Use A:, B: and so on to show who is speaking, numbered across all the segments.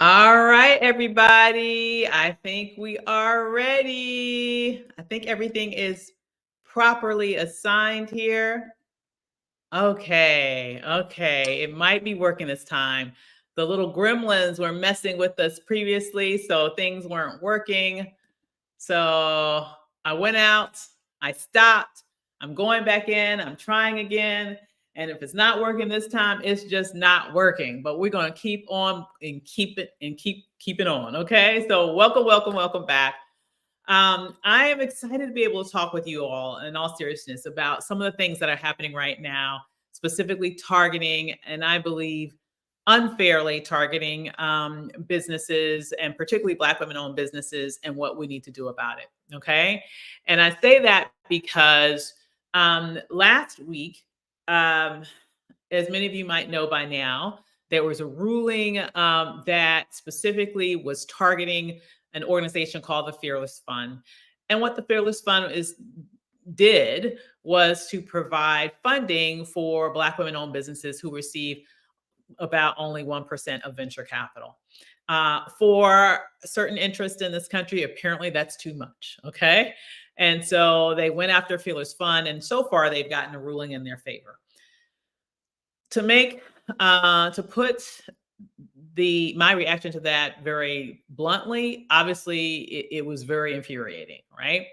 A: All right, everybody. I think we are ready. I think everything is properly assigned here. Okay. It might be working this time. The little gremlins were messing with us previously, so things weren't working. So I went out, I stopped, I'm going back in, I'm trying again. And if it's not working this time, it's just not working. But we're going to keep on and keep it and keep it on. Okay. So welcome back. I am excited to be able to talk with you all in all seriousness about some of the things that are happening right now, specifically targeting, and I believe unfairly targeting businesses and particularly Black women owned businesses and what we need to do about it. Okay. And I say that because last week, um, as many of you might know by now, there was a ruling that specifically was targeting an organization called the Fearless Fund. And what the Fearless Fund did was to provide funding for Black women owned businesses who receive about only 1% of venture capital. For certain interests in this country, apparently that's too much. Okay. And so they went after Fearless Fund, and so far they've gotten a ruling in their favor. To put my reaction to that very bluntly, obviously it was very infuriating, right?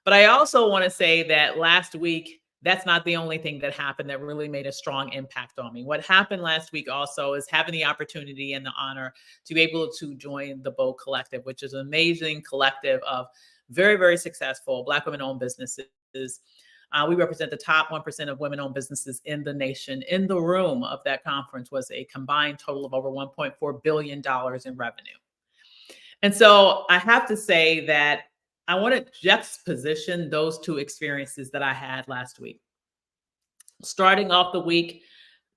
A: But I also want to say that last week, that's not the only thing that happened that really made a strong impact on me. What happened last week also is having the opportunity and the honor to be able to join the Bold Collective, which is an amazing collective of very, very successful Black women owned businesses. We represent the top 1% of women owned businesses in the nation. In the room of that conference was a combined total of over $1.4 billion in revenue. And so I have to say that I want to juxtaposition those two experiences that I had last week. Starting off the week,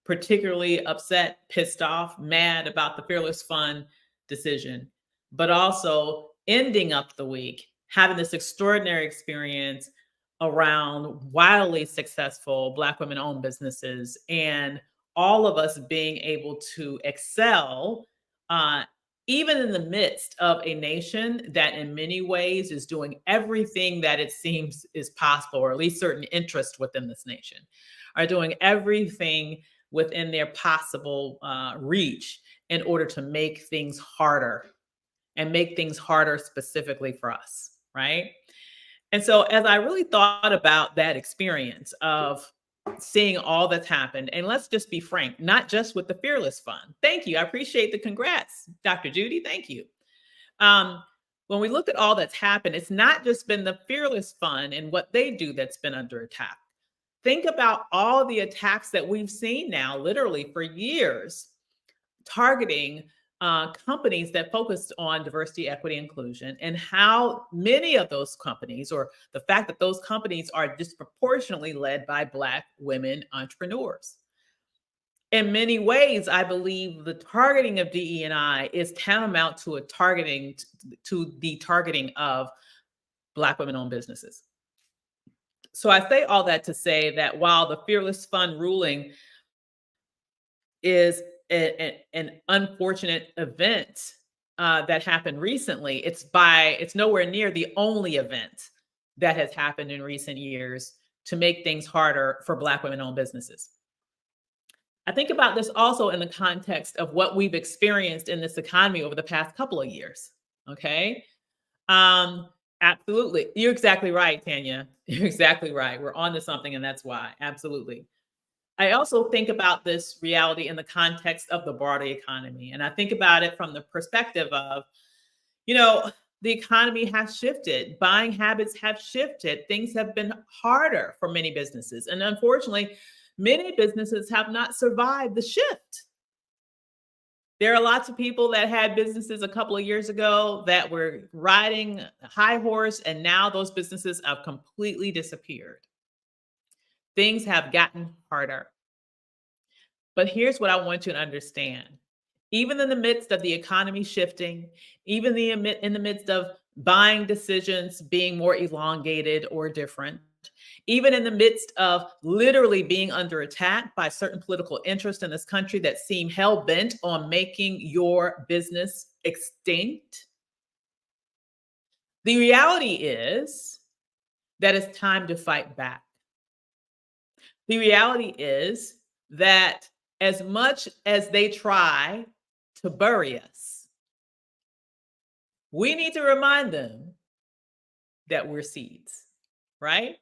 A: particularly upset, pissed off, mad about the Fearless Fund decision, but also ending up the week having this extraordinary experience around wildly successful Black women owned businesses and all of us being able to excel, uh, even in the midst of a nation that in many ways is doing everything that it seems is possible, or at least certain interests within this nation are doing everything within their possible reach in order to make things harder and make things harder specifically for us, right? And so, as I really thought about that experience of seeing all that's happened, and let's just be frank, not just with the Fearless Fund. Thank you. I appreciate the congrats, Dr. Judy. Thank you. Um, when we looked at all that's happened, it's not just been the Fearless Fund and what they do that's been under attack. Think about all the attacks that we've seen now, literally for years, targeting companies that focused on diversity, equity, inclusion, and how many of those companies, or the fact that those companies are disproportionately led by Black women entrepreneurs. In many ways, I believe the targeting of DE&I is tantamount to the targeting of Black women-owned businesses. So I say all that to say that while the Fearless Fund ruling is an unfortunate event that happened recently, it's nowhere near the only event that has happened in recent years to make things harder for Black women-owned businesses. I think about this also in the context of what we've experienced in this economy over the past couple of years. Okay. Absolutely. You're exactly right, Tanya. You're exactly right. We're on to something, and that's why. Absolutely. I also think about this reality in the context of the broader economy. And I think about it from the perspective of, you know, the economy has shifted, buying habits have shifted, things have been harder for many businesses. And unfortunately, many businesses have not survived the shift. There are lots of people that had businesses a couple of years ago that were riding a high horse, and now those businesses have completely disappeared. Things have gotten harder. But here's what I want you to understand. Even in the midst of the economy shifting, even in the midst of buying decisions being more elongated or different, Even in the midst of literally being under attack by certain political interests in this country that seem hell bent on making your business extinct, the reality is that it's time to fight back. The reality is that as much as they try to bury us, we need to remind them that we're seeds, right?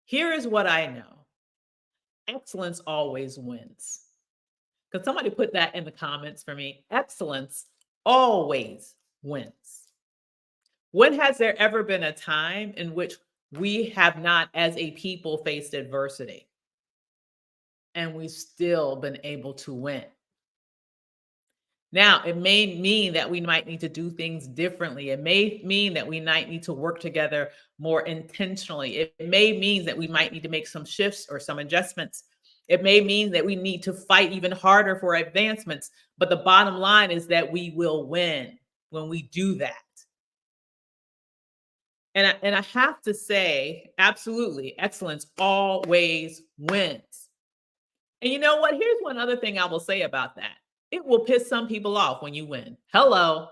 A: Here is what I know: excellence always wins. Could somebody put that in the comments for me? Excellence always wins. When has there ever been a time in which we have not, as a people, faced adversity and we've still been able to win? Now, it may mean that we might need to do things differently. It may mean that we might need to work together more intentionally. It may mean that we might need to make some shifts or some adjustments. It may mean that we need to fight even harder for advancements. But the bottom line is that we will win when we do that. And I have to say, absolutely, excellence always wins. And you know what? Here's one other thing I will say about that. It will piss some people off when you win. Hello.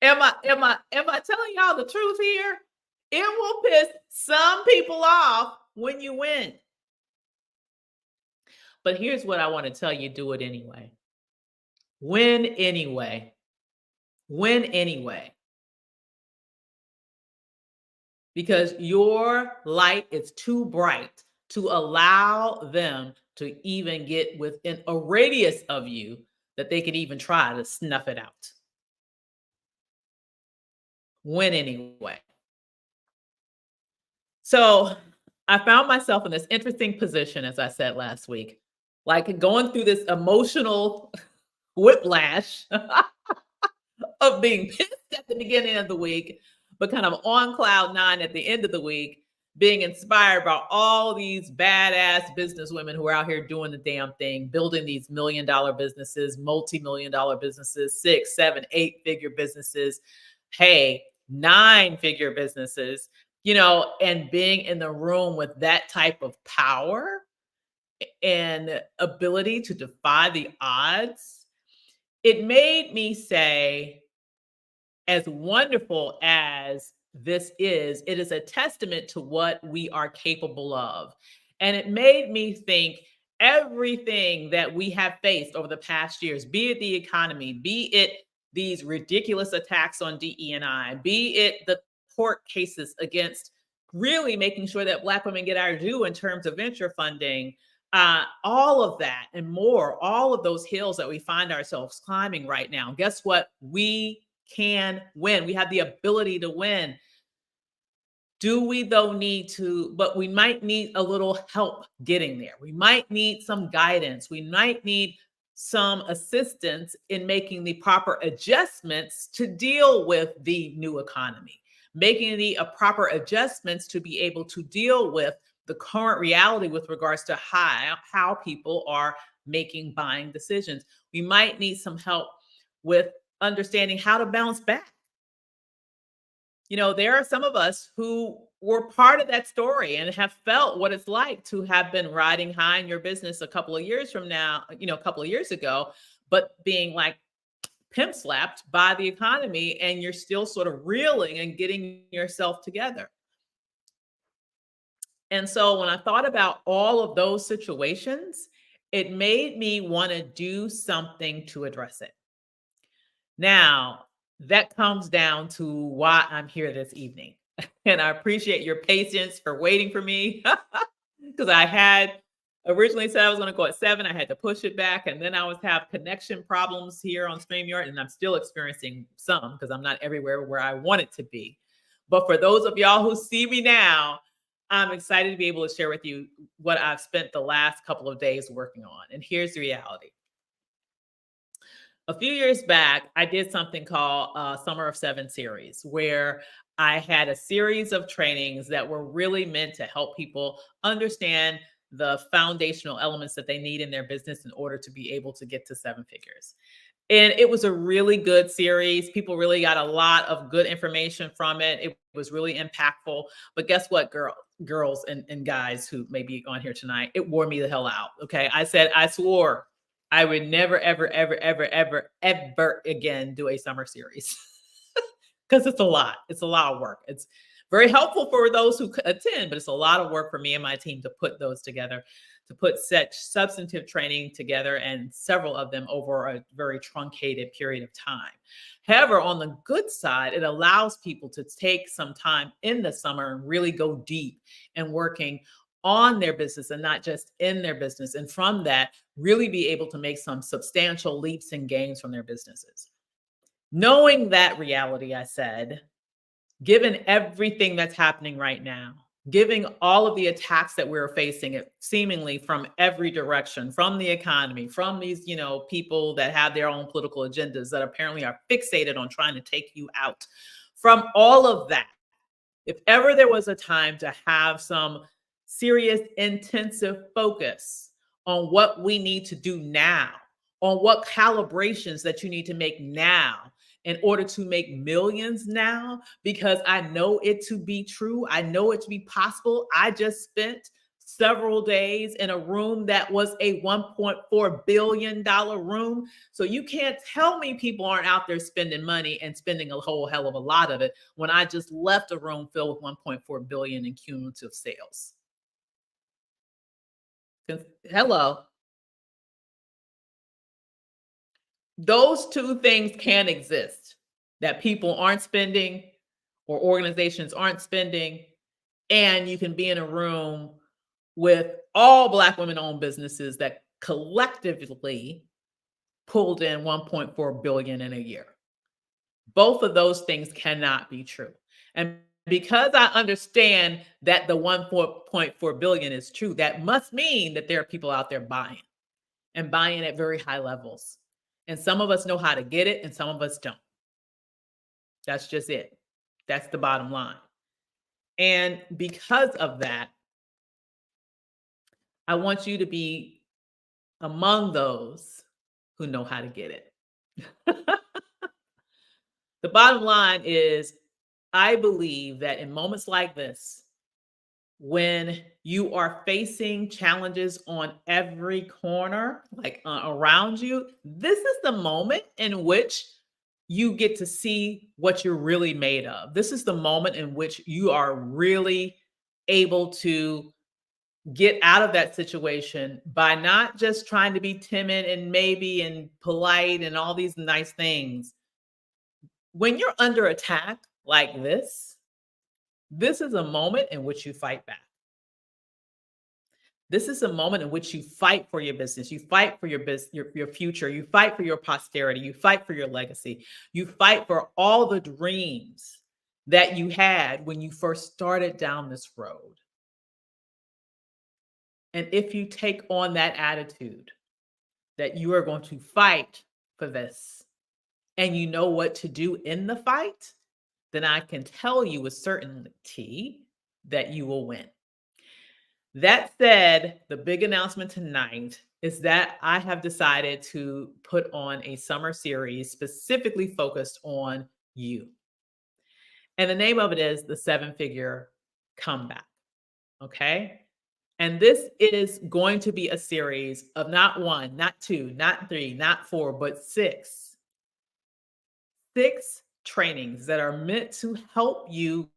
A: Am I telling y'all the truth here? It will piss some people off when you win. But here's what I want to tell you: do it anyway. Win anyway. Win anyway. Because your light is too bright to allow them to even get within a radius of you that they could even try to snuff it out. Win anyway. So I found myself in this interesting position, as I said last week, like going through this emotional whiplash of being pissed at the beginning of the week, but kind of on cloud nine at the end of the week, being inspired by all these badass business women who are out here doing the damn thing, building these $1 million businesses, multi-million-dollar businesses, 6, 7, 8-figure businesses, hey, 9-figure businesses, and being in the room with that type of power and ability to defy the odds. It made me say, as wonderful as this is, it is a testament to what we are capable of. And it made me think everything that we have faced over the past years, be it the economy, be it these ridiculous attacks on DE&I, be it the court cases against really making sure that Black women get our due in terms of venture funding, all of that and more, all of those hills that we find ourselves climbing right now. Guess what? We can win. We have the ability to win. Do we though need to, but we might need a little help getting there. We might need some guidance. We might need some assistance in making the proper adjustments to deal with the new economy, making the proper adjustments to be able to deal with the current reality with regards to how people are making buying decisions. We might need some help with understanding how to bounce back. There are some of us who were part of that story and have felt what it's like to have been riding high in your business a couple of years ago, but being like pimp slapped by the economy, and you're still sort of reeling and getting yourself together. And so when I thought about all of those situations, it made me want to do something to address it. Now, that comes down to why I'm here this evening. And I appreciate your patience for waiting for me, because I had originally said I was going to go at 7. I had to push it back, and then I was have connection problems here on StreamYard, and I'm still experiencing some because I'm not everywhere where I want it to be. But for those of y'all who see me now, I'm excited to be able to share with you what I've spent the last couple of days working on. And here's the reality. A few years back, I did something called Summer of 7 series, where I had a series of trainings that were really meant to help people understand the foundational elements that they need in their business in order to be able to get to 7 figures. And it was a really good series. People really got a lot of good information from it. It was really impactful. But guess what, girls and guys who may be on here tonight, it wore me the hell out. Okay. I said, I swore I would never, ever, ever, ever, ever, ever again do a summer series. Because it's a lot. It's a lot of work. It's very helpful for those who attend, but it's a lot of work for me and my team to put those together, to put such substantive training together, and several of them over a very truncated period of time. However, on the good side, it allows people to take some time in the summer and really go deep and working on their business and not just in their business. And from that, really be able to make some substantial leaps and gains from their businesses. Knowing that reality, I said, given everything that's happening right now, giving all of the attacks that we're facing, it seemingly from every direction, from the economy, from these, people that have their own political agendas that apparently are fixated on trying to take you out. From all of that, if ever there was a time to have some serious, intensive focus on what we need to do now, on what calibrations that you need to make now in order to make millions now, because I know it to be true. I know it to be possible. I just spent several days in a room that was a $1.4 billion room. So you can't tell me people aren't out there spending money and spending a whole hell of a lot of it when I just left a room filled with 1.4 billion in cumulative sales. Hello. Those two things can exist, that people aren't spending or organizations aren't spending, and you can be in a room with all Black women-owned businesses that collectively pulled in 1.4 billion in a year. Both of those things cannot be true. And because I understand that the 1.4 billion is true, that must mean that there are people out there buying and buying at very high levels. And some of us know how to get it and some of us don't. That's just it. That's the bottom line. And because of that, I want you to be among those who know how to get it. The bottom line is, I believe that in moments like this, when you are facing challenges on every corner, like around you, this is the moment in which you get to see what you're really made of. This is the moment in which you are really able to get out of that situation by not just trying to be timid and maybe and polite and all these nice things. When you're under attack like this is a moment in which you fight back. This is a moment in which you fight for your business. You fight for your business, your future. You fight for your posterity. You fight for your legacy. You fight for all the dreams that you had when you first started down this road. And if you take on that attitude that you are going to fight for this and you know what to do in the fight, then I can tell you with certainty that you will win. That said, the big announcement tonight is that I have decided to put on a summer series specifically focused on you. And the name of it is The Seven Figure Comeback. Okay. And this is going to be a series of not one, not two, not three, not four, but six trainings that are meant to help you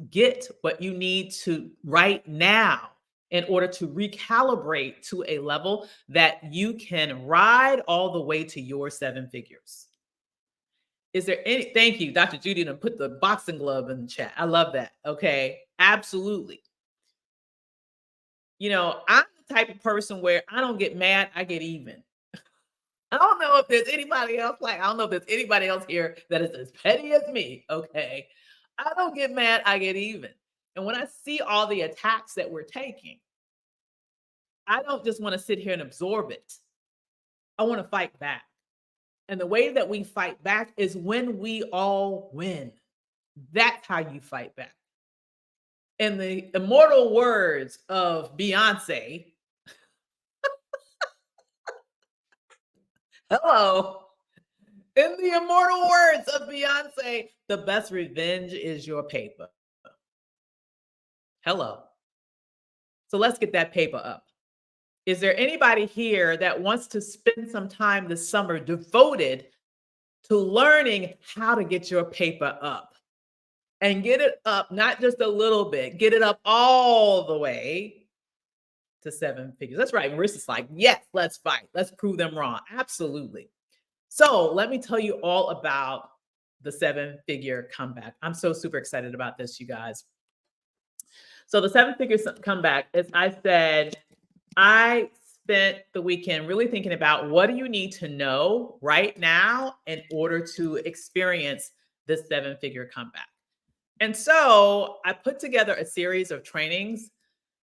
A: get what you need to right now in order to recalibrate to a level that you can ride all the way to your seven figures. Is there any, thank you, Dr. Judy, to put the boxing glove in the chat. I love that. Okay. Absolutely. I'm the type of person where I don't get mad, I get even. I don't know if there's anybody else I don't know if there's anybody else here that is as petty as me. Okay. I don't get mad, I get even. And when I see all the attacks that we're taking, I don't just want to sit here and absorb it. I want to fight back. And the way that we fight back is when we all win. That's how you fight back. In the immortal words of Beyonce, hello, In the immortal words of Beyonce, the best revenge is your paper. Hello. So let's get that paper up. Is there anybody here that wants to spend some time this summer devoted to learning how to get your paper up? And get it up, not just a little bit, get it up all the way to seven figures. That's right. Marissa's like, yes, let's fight. Let's prove them wrong. Absolutely. So let me tell you all about the seven-figure comeback. I'm so super excited about this, you guys. So the seven-figure comeback, as I said, I spent the weekend really thinking about what do you need to know right now in order to experience this seven-figure comeback. And so I put together a series of trainings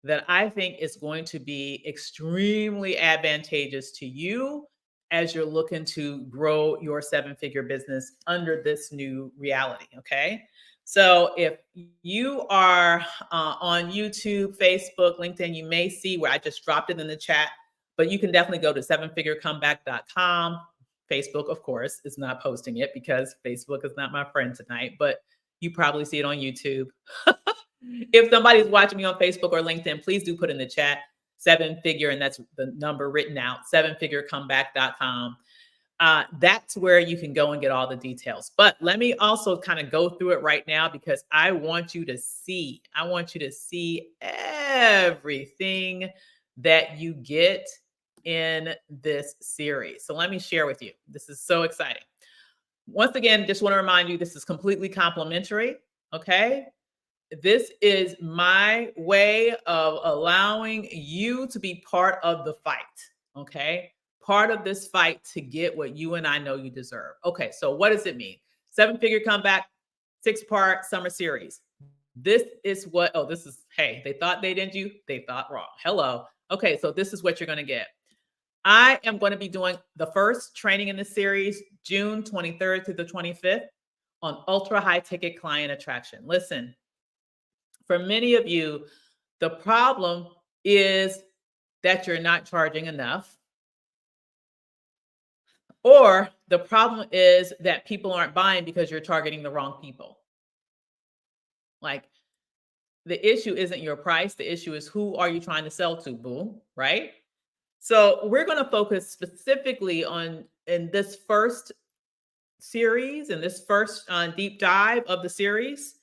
A: that I think is going to be extremely advantageous to you as you're looking to grow your seven-figure business under this new reality. Okay. So if you are on YouTube, Facebook, LinkedIn, you may see where I just dropped it in the chat, but you can definitely go to sevenfigurecomeback.com. Facebook, of course, is not posting it because Facebook is not my friend tonight, but you probably see it on YouTube. If somebody's watching me on Facebook or LinkedIn, please do put in the chat seven-figure, and that's the number written out, sevenfigurecomeback.com. That's where you can go and get all the details. But let me also kind of go through it right now because I want you to see everything that you get in this series. So let me share with you. This is so exciting. Once again, just want to remind you, this is completely complimentary. Okay. This is my way of allowing you to be part of the fight, okay? Part of this fight to get what you and I know you deserve. Okay, so what does it mean? Seven-figure comeback, 6-part summer series. This is what, hey, they thought they didn't you, they thought wrong. Hello. Okay, so this is what you're gonna get. I am going to be doing the first training in this series, June 23rd through the 25th on ultra high ticket client attraction. Listen, for many of you, the problem is that you're not charging enough, or the problem is that people aren't buying because you're targeting the wrong people. Like, the issue isn't your price. The issue is who are you trying to sell to, boo, right? So we're going to focus specifically on, in this first series, in this first deep dive of the series,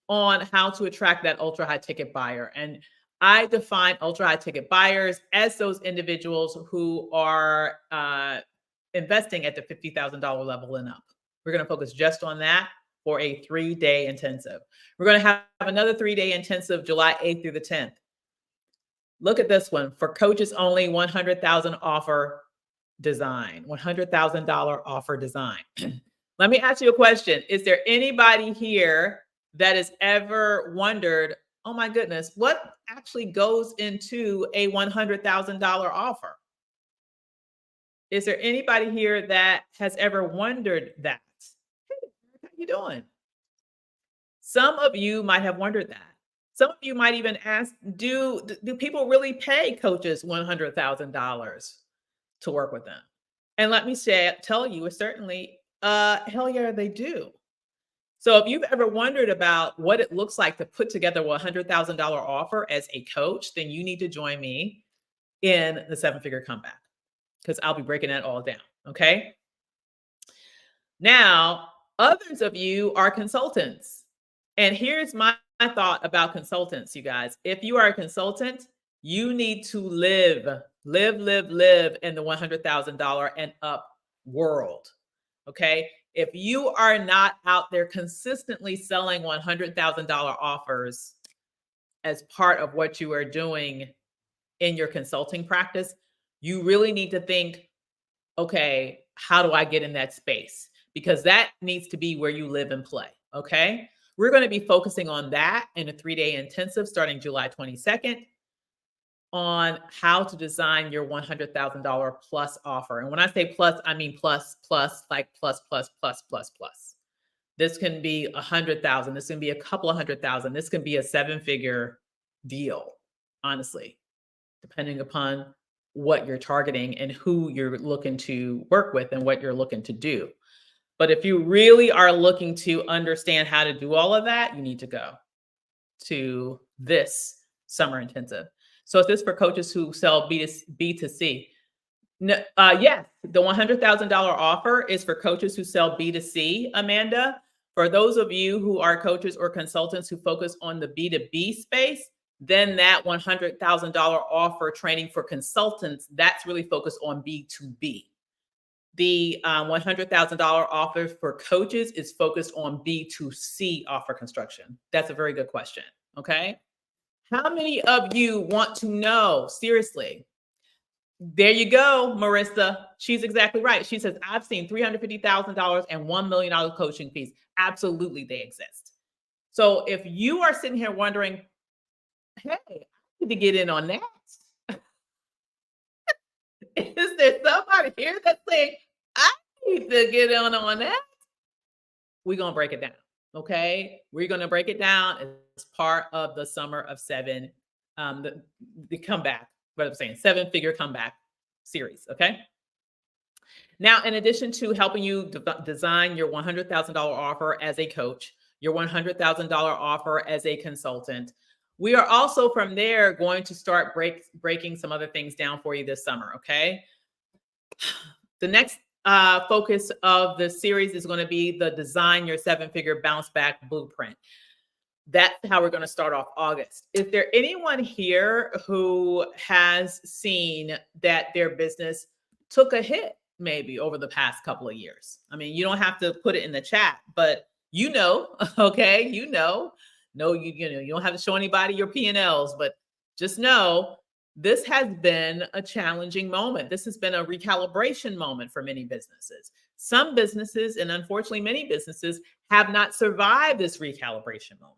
A: on how to attract that ultra high ticket buyer. And I define ultra high ticket buyers as those individuals who are investing at the $50,000 level and up. We're going to focus just on that for a 3-day intensive. We're going to have another 3-day intensive July 8th through the 10th. Look at this one for coaches only, 100,000 offer design, $100,000 offer design. Let me ask you a question. Is there anybody here that has ever wondered, oh my goodness, what actually goes into a $100,000 offer? Is there anybody here that has ever wondered that? Hey, how you doing? Some of you might have wondered that. Some of you might even ask, do people really pay coaches $100,000 to work with them? And let me tell you, certainly, hell yeah, they do. So if you've ever wondered about what it looks like to put together a $100,000 offer as a coach, then you need to join me in the seven-figure comeback because I'll be breaking that all down, okay? Now, others of you are consultants. And here's my thought about consultants, you guys. If you are a consultant, you need to live in the $100,000 and up world, okay? If you are not out there consistently selling $100,000 offers as part of what you are doing in your consulting practice, you really need to think, okay, how do I get in that space? Because that needs to be where you live and play, okay? We're going to be focusing on that in a 3-day intensive starting July 22nd on how to design your $100,000 plus offer. And when I say plus, I mean plus, like plus. This can be 100,000. This can be a couple of 100,000. This can be a 7-figure deal, honestly, depending upon what you're targeting and who you're looking to work with and what you're looking to do. But if you really are looking to understand how to do all of that, you need to go to this summer intensive. So is this for coaches who sell B2C? No, yes, the $100,000 offer is for coaches who sell B2C, Amanda. For those of you who are coaches or consultants who focus on the B2B space, then that $100,000 offer training for consultants, that's really focused on B2B. The $100,000 offer for coaches is focused on B2C offer construction. That's a very good question. Okay. How many of you want to know? Seriously. There you go, Marissa. She's exactly right. She says, I've seen $350,000 and $1 million coaching fees. Absolutely, they exist. So if you are sitting here wondering, hey, I need to get in on that. Is there somebody here that's saying, I need to get in on that? We're going to break it down. Okay. We're going to break it down as part of the Summer of Seven, the comeback, what I'm saying, 7-figure comeback series. Okay. Now, in addition to helping you design your $100,000 offer as a coach, your $100,000 offer as a consultant, we are also from there going to start breaking some other things down for you this summer. Okay. The next focus of the series is going to be the Design Your 7-Figure Bounce Back Blueprint. That's how we're going to start off August. Is there anyone here who has seen that their business took a hit maybe over the past couple of years? I mean, you don't have to put it in the chat, but okay, you don't have to show anybody your P&Ls, but just know this has been a challenging moment. This has been a recalibration moment for many businesses. Some businesses, and unfortunately many businesses, have not survived this recalibration moment.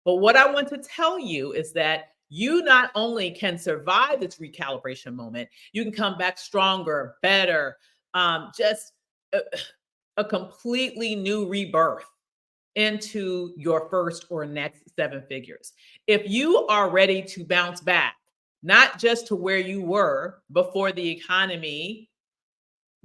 A: But what I want to tell you is that you not only can survive this recalibration moment, you can come back stronger, better, just a completely new rebirth into your first or next 7 figures. If you are ready to bounce back, not just to where you were before the economy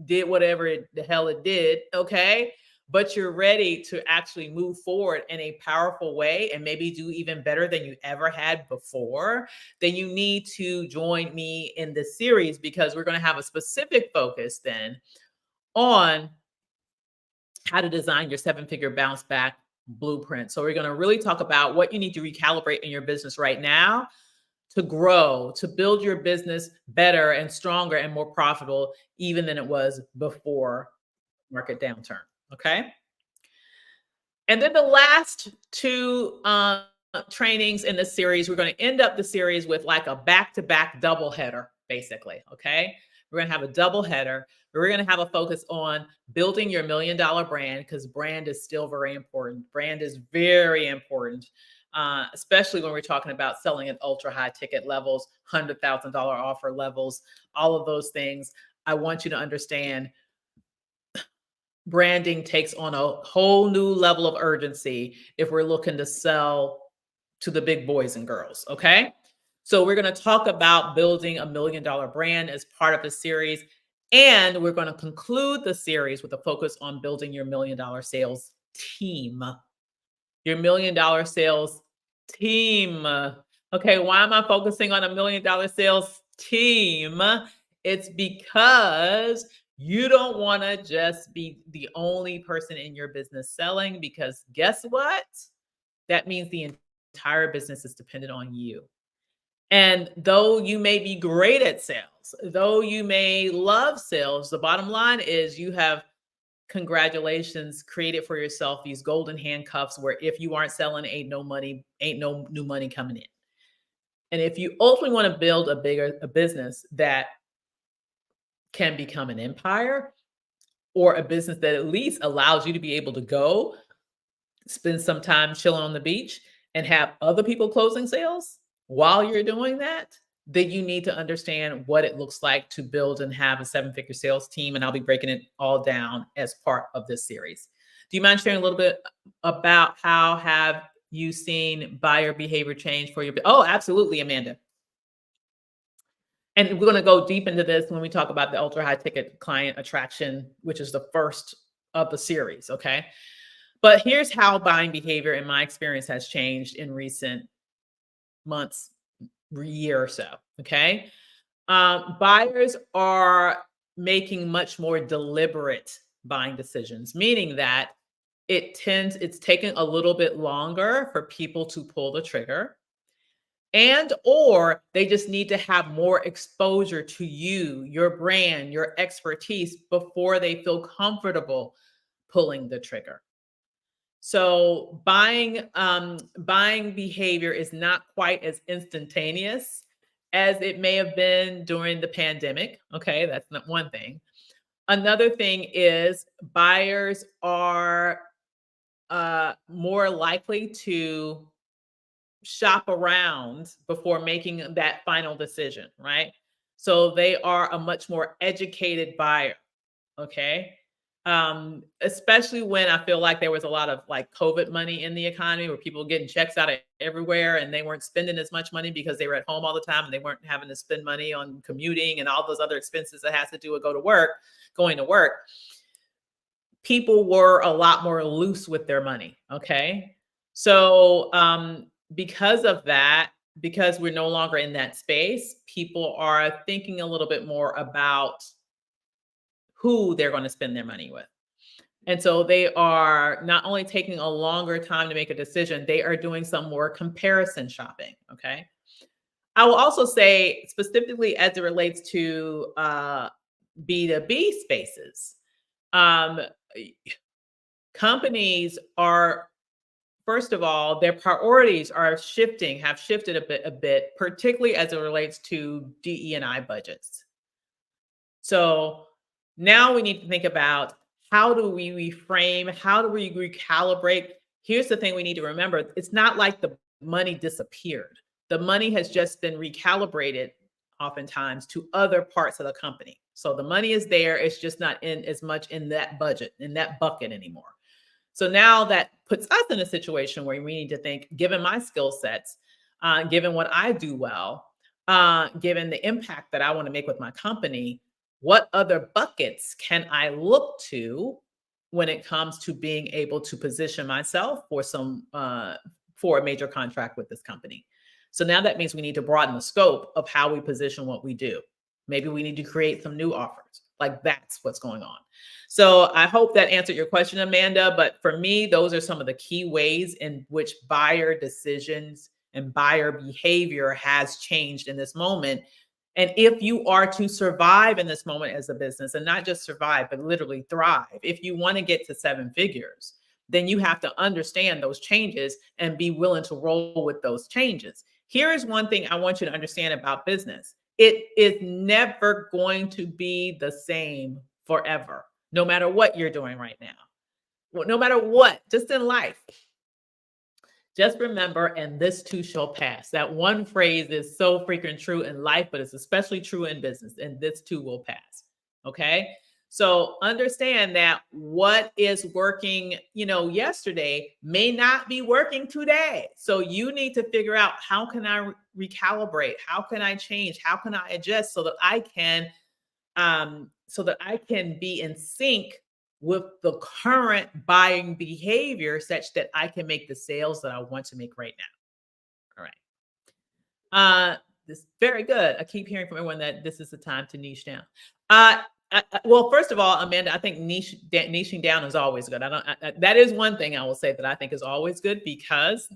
A: did whatever the hell it did, okay? But you're ready to actually move forward in a powerful way and maybe do even better than you ever had before, then you need to join me in this series, because we're going to have a specific focus then on how to design your 7-figure bounce back blueprint. So we're going to really talk about what you need to recalibrate in your business right now to grow, to build your business better and stronger and more profitable even than it was before market downturn. Okay. And then the last 2 trainings in this series, we're going to end up the series with like a back-to-back double header, basically. Okay. We're going to have a double header. We're going to have a focus on building your $1 million brand, because brand is still very important. Brand is very important, especially when we're talking about selling at ultra high ticket levels, $100,000 offer levels, all of those things. I want you to understand branding takes on a whole new level of urgency if we're looking to sell to the big boys and girls. Okay. So we're going to talk about building a $1 million brand as part of the series. And we're going to conclude the series with a focus on building your $1 million sales team. Your $1 million sales team. Okay, why am I focusing on a $1 million sales team? It's because you don't want to just be the only person in your business selling, because guess what? That means the entire business is dependent on you. And though you may be great at sales, though you may love sales, the bottom line is you have, congratulations, created for yourself these golden handcuffs where if you aren't selling, ain't no new money coming in. And if you ultimately want to build a business that can become an empire, or a business that at least allows you to be able to go spend some time chilling on the beach and have other people closing sales while you're doing that, then you need to understand what it looks like to build and have a 7-figure sales team. And I'll be breaking it all down as part of this series. Do you mind sharing a little bit about how have you seen buyer behavior change for your? Oh, absolutely, Amanda. And we're going to go deep into this when we talk about the ultra high ticket client attraction, which is the first of the series. Okay. But here's how buying behavior in my experience has changed in recent months, year or so. Okay. Buyers are making much more deliberate buying decisions, meaning that it's taking a little bit longer for people to pull the trigger, and or they just need to have more exposure to you, your brand, your expertise before they feel comfortable pulling the trigger. So buying behavior is not quite as instantaneous as it may have been during the pandemic. Okay, that's not one thing. Another thing is buyers are more likely to shop around before making that final decision, right? So they are a much more educated buyer. Okay. Especially when I feel like there was a lot of like COVID money in the economy where people were getting checks out of everywhere and they weren't spending as much money because they were at home all the time and they weren't having to spend money on commuting and all those other expenses that has to do with going to work. People were a lot more loose with their money. Okay. So because of that, because we're no longer in that space, people are thinking a little bit more about who they're going to spend their money with. And so they are not only taking a longer time to make a decision, they are doing some more comparison shopping. Okay. I will also say, specifically as it relates to B2B spaces, um, companies are, first of all, their priorities have shifted a bit, particularly as it relates to DE&I budgets. So now we need to think about how do we reframe, how do we recalibrate? Here's the thing we need to remember. It's not like the money disappeared. The money has just been recalibrated oftentimes to other parts of the company. So the money is there, it's just not in as much in that budget, in that bucket anymore. So now that puts us in a situation where we need to think, given my skill sets, given what I do well, given the impact that I want to make with my company, what other buckets can I look to when it comes to being able to position myself for a major contract with this company? So now that means we need to broaden the scope of how we position what we do. Maybe we need to create some new offers. Like that's what's going on. So I hope that answered your question, Amanda. But for me, those are some of the key ways in which buyer decisions and buyer behavior has changed in this moment. And if you are to survive in this moment as a business, and not just survive, but literally thrive, if you want to get to seven figures, then you have to understand those changes and be willing to roll with those changes. Here is one thing I want you to understand about business: it is never going to be the same forever, no matter what you're doing right now. Well, no matter what, just in life. Just remember, and this too shall pass. That one phrase is so freaking true in life, but it's especially true in business. And this too will pass. Okay. So understand that what is working, yesterday may not be working today. So you need to figure out, how can I recalibrate? How can I change? How can I adjust so that I can be in sync with the current buying behavior, such that I can make the sales that I want to make right now. All right. This is very good. I keep hearing from everyone that this is the time to niche down. Well, first of all, Amanda, I think niching down is always good. That is one thing I will say that I think is always good, because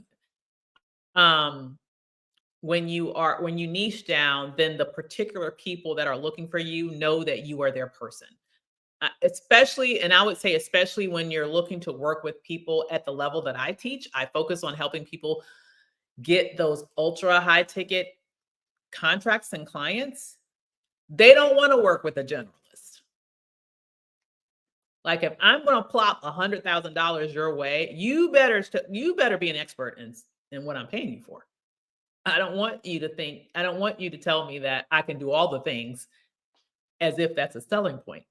A: when you niche down, then the particular people that are looking for you know that you are their person. Especially, and I would say especially when you're looking to work with people at the level that I teach. I focus on helping people get those ultra high ticket contracts and clients. They don't want to work with a generalist. Like, if I'm going to plop $100,000 your way, you better be an expert in what I'm paying you for. I don't want you to tell me that I can do all the things as if that's a selling point.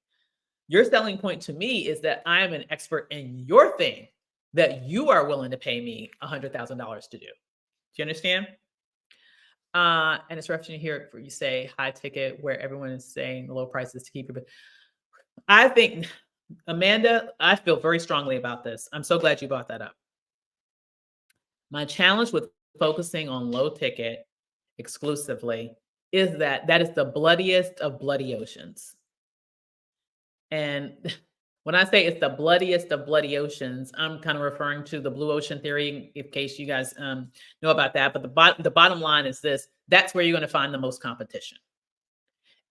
A: Your selling point to me is that I am an expert in your thing that you are willing to pay me $100,000 to do. Do you understand? And it's refreshing to hear it for you say high ticket, where everyone is saying low prices to keep it. But I think Amanda, I feel very strongly about this. I'm so glad you brought that up. My challenge with focusing on low ticket exclusively is that that is the bloodiest of bloody oceans. And when I say it's the bloodiest of bloody oceans, I'm kind of referring to the blue ocean theory, in case you guys know about that. But the bottom line is this: that's where you're going to find the most competition.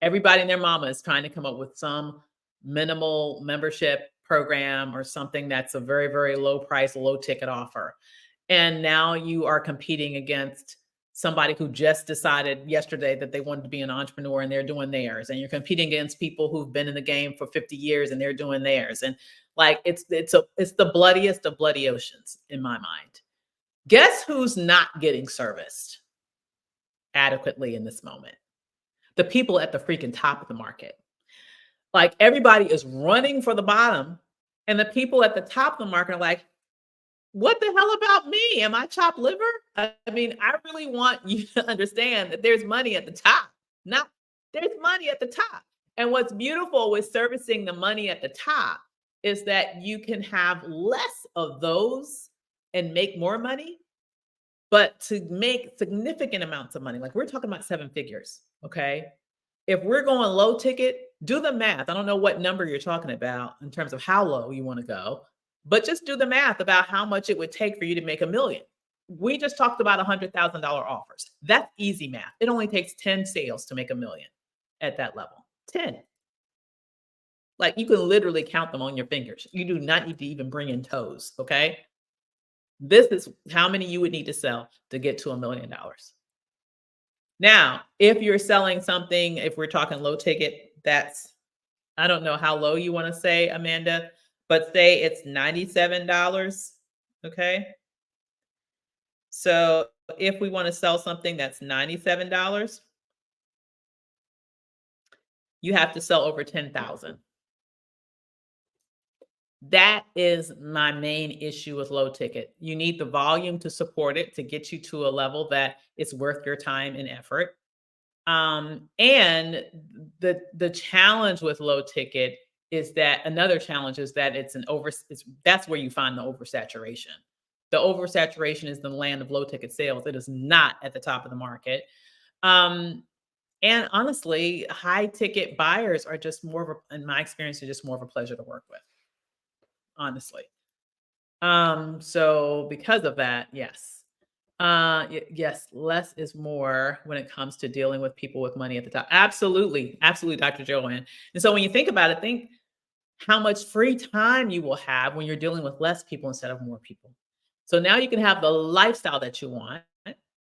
A: Everybody and their mama is trying to come up with some minimal membership program or something that's a very, very low price, low ticket offer. And now you are competing against somebody who just decided yesterday that they wanted to be an entrepreneur and they're doing theirs. And you're competing against people who've been in the game for 50 years and they're doing theirs. And like it's the bloodiest of bloody oceans in my mind. Guess who's not getting serviced adequately in this moment? The people at the freaking top of the market. Like everybody is running for the bottom, and the people at the top of the market are like, what the hell about me? Am I chopped liver? I mean, I really want you to understand that there's money at the top. Not there's money at the top. And what's beautiful with servicing the money at the top is that you can have less of those and make more money, but to make significant amounts of money. Like we're talking about seven figures, okay? If we're going low ticket, do the math. I don't know what number you're talking about in terms of how low you want to go, but just do the math about how much it would take for you to make $1 million. We just talked about $100,000 offers. That's easy math. It only takes 10 sales to make $1 million at that level. 10. Like you can literally count them on your fingers. You do not need to even bring in toes, okay? This is how many you would need to sell to get to $1 million. Now, if you're selling something, if we're talking low ticket, that's, I don't know how low you want to say, Amanda, but say it's $97. Okay. So if we want to sell something that's $97, you have to sell over 10,000. That is my main issue with low ticket. You need the volume to support it to get you to a level that it's worth your time and effort. And the challenge with low ticket is that another challenge is that that's where you find the oversaturation. The oversaturation is the land of low ticket sales. It is not at the top of the market. And honestly, high ticket buyers are just more of in my experience, are just more of a pleasure to work with. Honestly. So because of that, yes. Yes, less is more when it comes to dealing with people with money at the top. Absolutely. Absolutely, Dr. Joanne. And so when you think about it, think how much free time you will have when you're dealing with less people instead of more people. So now you can have the lifestyle that you want,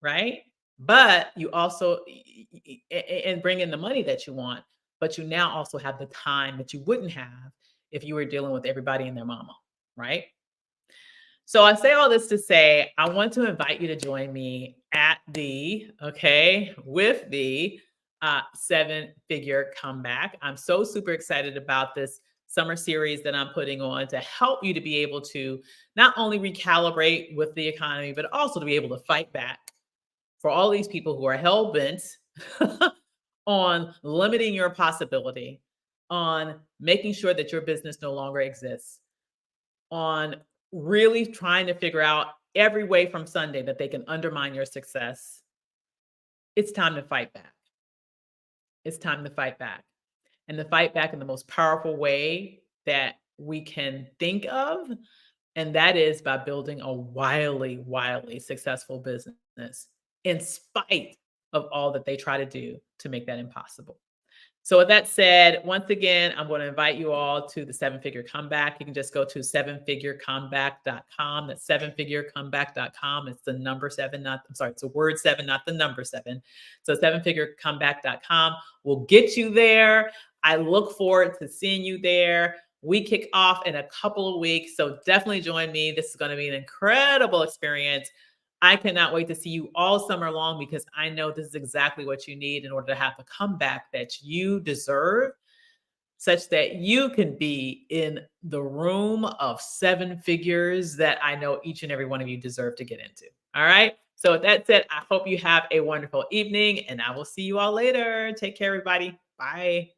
A: right? But you also and bring in the money that you want, but you now also have the time that you wouldn't have if you were dealing with everybody and their mama, right? So I say all this to say, I want to invite you to join me at with the seven figure comeback. I'm so super excited about this summer series that I'm putting on to help you to be able to not only recalibrate with the economy, but also to be able to fight back for all these people who are hell bent on limiting your possibility, on making sure that your business no longer exists, on really trying to figure out every way from Sunday that they can undermine your success. It's time to fight back. It's time to fight back. And to fight back in the most powerful way that we can think of. And that is by building a wildly, wildly successful business in spite of all that they try to do to make that impossible. So with that said, once again, I'm going to invite you all to the Seven Figure Comeback. You can just go to sevenfigurecomeback.com. That's sevenfigurecomeback.com. It's the number seven, it's a word seven, not the number seven. So sevenfigurecomeback.com will get you there. I look forward to seeing you there. We kick off in a couple of weeks. So definitely join me. This is going to be an incredible experience. I cannot wait to see you all summer long because I know this is exactly what you need in order to have the comeback that you deserve, such that you can be in the room of seven figures that I know each and every one of you deserve to get into. All right. So with that said, I hope you have a wonderful evening and I will see you all later. Take care, everybody. Bye.